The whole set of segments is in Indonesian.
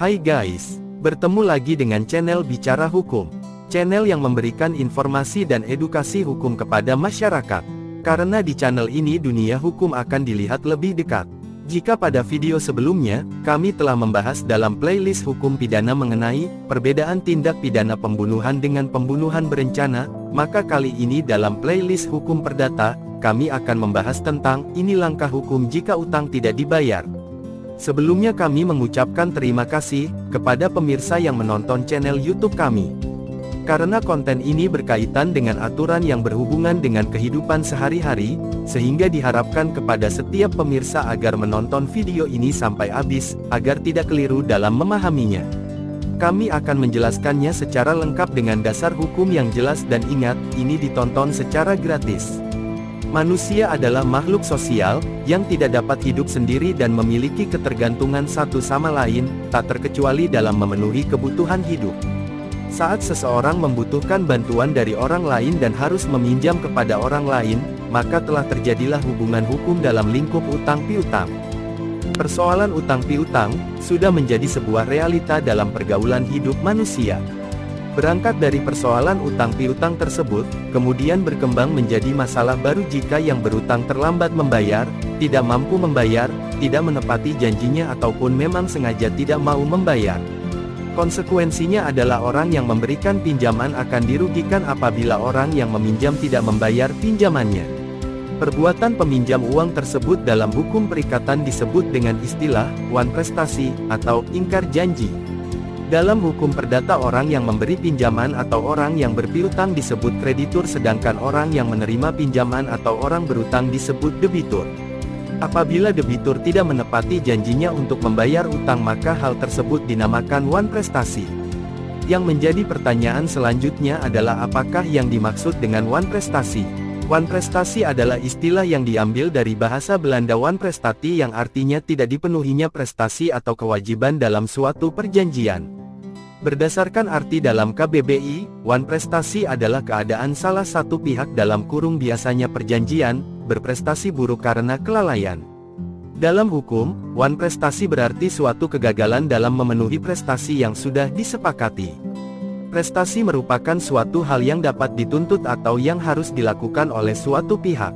Hai guys, bertemu lagi dengan channel Bicara Hukum. Channel yang memberikan informasi dan edukasi hukum kepada masyarakat. Karena di channel ini dunia hukum akan dilihat lebih dekat. Jika pada video sebelumnya, kami telah membahas dalam playlist hukum pidana mengenai perbedaan tindak pidana pembunuhan dengan pembunuhan berencana, maka kali ini dalam playlist hukum perdata, kami akan membahas tentang ini langkah hukum jika utang tidak dibayar. Sebelumnya kami mengucapkan terima kasih kepada pemirsa yang menonton channel YouTube kami. Karena konten ini berkaitan dengan aturan yang berhubungan dengan kehidupan sehari-hari, sehingga diharapkan kepada setiap pemirsa agar menonton video ini sampai habis, agar tidak keliru dalam memahaminya. Kami akan menjelaskannya secara lengkap dengan dasar hukum yang jelas dan ingat, ini ditonton secara gratis. Manusia adalah makhluk sosial, yang tidak dapat hidup sendiri dan memiliki ketergantungan satu sama lain, tak terkecuali dalam memenuhi kebutuhan hidup. Saat seseorang membutuhkan bantuan dari orang lain dan harus meminjam kepada orang lain, maka telah terjadilah hubungan hukum dalam lingkup utang piutang. Persoalan utang piutang, sudah menjadi sebuah realita dalam pergaulan hidup manusia. Berangkat dari persoalan utang piutang tersebut, kemudian berkembang menjadi masalah baru jika yang berutang terlambat membayar, tidak mampu membayar, tidak menepati janjinya ataupun memang sengaja tidak mau membayar. Konsekuensinya adalah orang yang memberikan pinjaman akan dirugikan apabila orang yang meminjam tidak membayar pinjamannya. Perbuatan peminjam uang tersebut dalam hukum perikatan disebut dengan istilah wan prestasi atau ingkar janji. Dalam hukum perdata orang yang memberi pinjaman atau orang yang berpiutang disebut kreditur sedangkan orang yang menerima pinjaman atau orang berutang disebut debitur. Apabila debitur tidak menepati janjinya untuk membayar utang maka hal tersebut dinamakan wan prestasi. Yang menjadi pertanyaan selanjutnya adalah apakah yang dimaksud dengan wan prestasi? Wan prestasi adalah istilah yang diambil dari bahasa Belanda wan prestati yang artinya tidak dipenuhinya prestasi atau kewajiban dalam suatu perjanjian. Berdasarkan arti dalam KBBI, wan prestasi adalah keadaan salah satu pihak dalam kurung biasanya perjanjian, berprestasi buruk karena kelalaian. Dalam hukum, wan prestasi berarti suatu kegagalan dalam memenuhi prestasi yang sudah disepakati. Prestasi merupakan suatu hal yang dapat dituntut atau yang harus dilakukan oleh suatu pihak.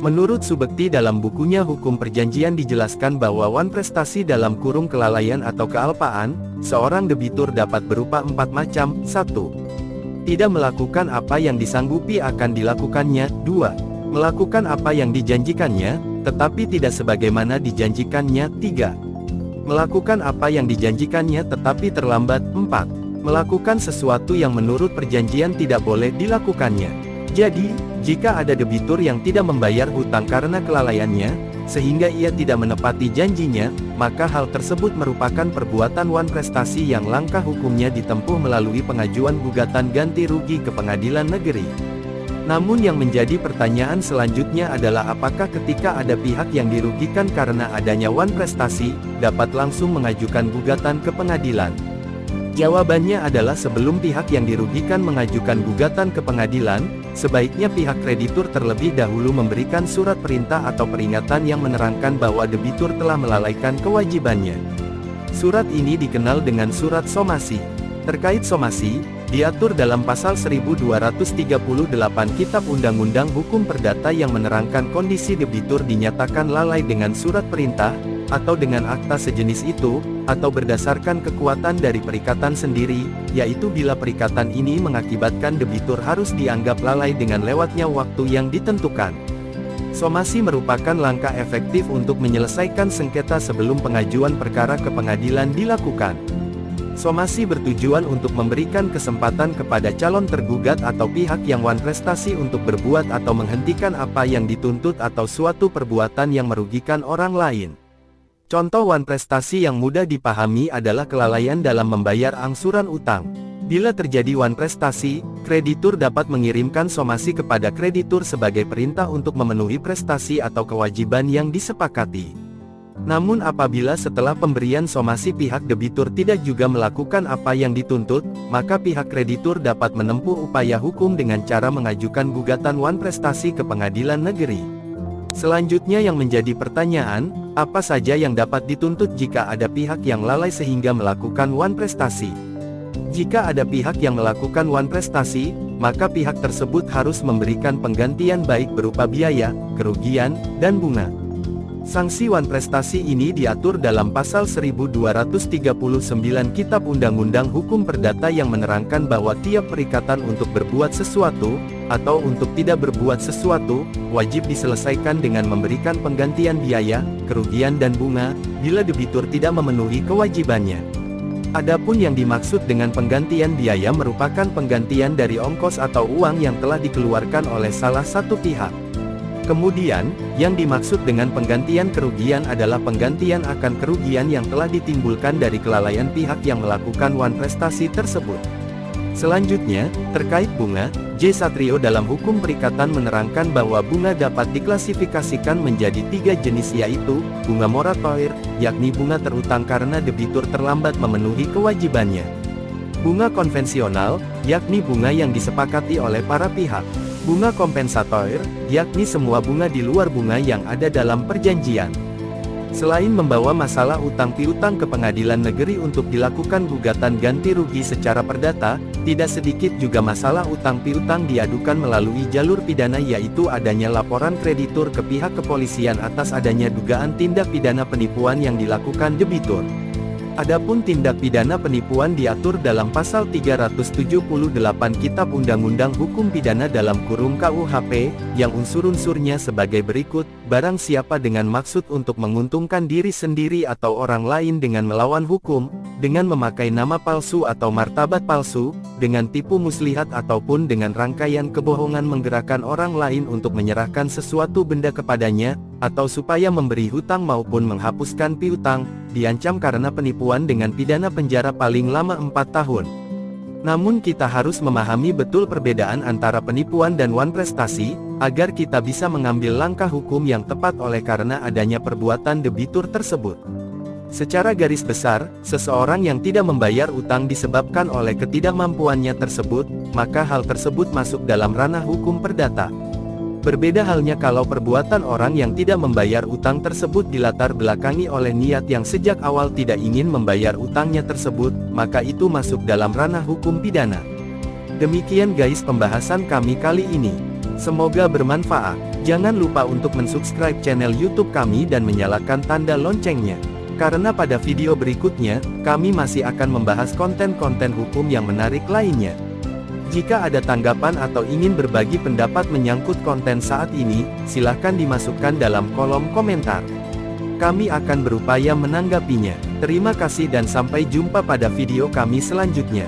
Menurut Subekti dalam bukunya Hukum Perjanjian dijelaskan bahwa wan prestasi dalam kurung kelalaian atau kealpaan, seorang debitur dapat berupa 4 macam. 1. Tidak melakukan apa yang disanggupi akan dilakukannya. 2. Melakukan apa yang dijanjikannya, tetapi tidak sebagaimana dijanjikannya. 3. Melakukan apa yang dijanjikannya tetapi terlambat. 4. Melakukan sesuatu yang menurut perjanjian tidak boleh dilakukannya. Jadi, jika ada debitur yang tidak membayar hutang karena kelalaiannya, sehingga ia tidak menepati janjinya, maka hal tersebut merupakan perbuatan wan prestasi yang langkah hukumnya ditempuh melalui pengajuan gugatan ganti rugi ke pengadilan negeri. Namun yang menjadi pertanyaan selanjutnya adalah apakah ketika ada pihak yang dirugikan karena adanya wan prestasi, dapat langsung mengajukan gugatan ke pengadilan? Jawabannya adalah sebelum pihak yang dirugikan mengajukan gugatan ke pengadilan, sebaiknya pihak kreditur terlebih dahulu memberikan surat perintah atau peringatan yang menerangkan bahwa debitur telah melalaikan kewajibannya. Surat ini dikenal dengan surat somasi. Terkait somasi, diatur dalam pasal 1238 Kitab Undang-Undang Hukum Perdata yang menerangkan kondisi debitur dinyatakan lalai dengan surat perintah, atau dengan akta sejenis itu, atau berdasarkan kekuatan dari perikatan sendiri, yaitu bila perikatan ini mengakibatkan debitur harus dianggap lalai dengan lewatnya waktu yang ditentukan. Somasi merupakan langkah efektif untuk menyelesaikan sengketa sebelum pengajuan perkara ke pengadilan dilakukan. Somasi bertujuan untuk memberikan kesempatan kepada calon tergugat atau pihak yang wan prestasi untuk berbuat atau menghentikan apa yang dituntut atau suatu perbuatan yang merugikan orang lain. Contoh wan prestasi yang mudah dipahami adalah kelalaian dalam membayar angsuran utang. Bila terjadi wan prestasi, kreditur dapat mengirimkan somasi kepada kreditur sebagai perintah untuk memenuhi prestasi atau kewajiban yang disepakati. Namun apabila setelah pemberian somasi pihak debitur tidak juga melakukan apa yang dituntut, maka pihak kreditur dapat menempuh upaya hukum dengan cara mengajukan gugatan wan prestasi ke pengadilan negeri. Selanjutnya yang menjadi pertanyaan, apa saja yang dapat dituntut jika ada pihak yang lalai sehingga melakukan wan prestasi? Jika ada pihak yang melakukan wan prestasi, maka pihak tersebut harus memberikan penggantian baik berupa biaya, kerugian, dan bunga. Sanksi wan prestasi ini diatur dalam pasal 1239 Kitab Undang-Undang Hukum Perdata yang menerangkan bahwa tiap perikatan untuk berbuat sesuatu, atau untuk tidak berbuat sesuatu, wajib diselesaikan dengan memberikan penggantian biaya, kerugian dan bunga, bila debitur tidak memenuhi kewajibannya. Adapun yang dimaksud dengan penggantian biaya merupakan penggantian dari ongkos atau uang yang telah dikeluarkan oleh salah satu pihak. Kemudian, yang dimaksud dengan penggantian kerugian adalah penggantian akan kerugian yang telah ditimbulkan dari kelalaian pihak yang melakukan wan prestasi tersebut. Selanjutnya, terkait bunga, J. Satrio dalam hukum perikatan menerangkan bahwa bunga dapat diklasifikasikan menjadi 3 jenis yaitu, bunga moratoir, yakni bunga terutang karena debitur terlambat memenuhi kewajibannya. Bunga konvensional, yakni bunga yang disepakati oleh para pihak. Bunga kompensator, yakni semua bunga di luar bunga yang ada dalam perjanjian. Selain membawa masalah utang piutang ke pengadilan negeri untuk dilakukan gugatan ganti rugi secara perdata, tidak sedikit juga masalah utang piutang diadukan melalui jalur pidana yaitu adanya laporan kreditur ke pihak kepolisian atas adanya dugaan tindak pidana penipuan yang dilakukan debitur. Adapun tindak pidana penipuan diatur dalam pasal 378 Kitab Undang-Undang Hukum Pidana dalam kurung KUHP, yang unsur-unsurnya sebagai berikut, barang siapa dengan maksud untuk menguntungkan diri sendiri atau orang lain dengan melawan hukum, dengan memakai nama palsu atau martabat palsu, dengan tipu muslihat ataupun dengan rangkaian kebohongan menggerakkan orang lain untuk menyerahkan sesuatu benda kepadanya, atau supaya memberi hutang maupun menghapuskan piutang, diancam karena penipuan dengan pidana penjara paling lama 4 tahun. Namun kita harus memahami betul perbedaan antara penipuan dan wan prestasi, agar kita bisa mengambil langkah hukum yang tepat oleh karena adanya perbuatan debitur tersebut. Secara garis besar, seseorang yang tidak membayar utang disebabkan oleh ketidakmampuannya tersebut, maka hal tersebut masuk dalam ranah hukum perdata. Berbeda halnya kalau perbuatan orang yang tidak membayar utang tersebut dilatar belakangi oleh niat yang sejak awal tidak ingin membayar utangnya tersebut, maka itu masuk dalam ranah hukum pidana. Demikian guys pembahasan kami kali ini. Semoga bermanfaat. Jangan lupa untuk mensubscribe channel YouTube kami dan menyalakan tanda loncengnya. Karena pada video berikutnya, kami masih akan membahas konten-konten hukum yang menarik lainnya. Jika ada tanggapan atau ingin berbagi pendapat menyangkut konten saat ini, silahkan dimasukkan dalam kolom komentar. Kami akan berupaya menanggapinya. Terima kasih dan sampai jumpa pada video kami selanjutnya.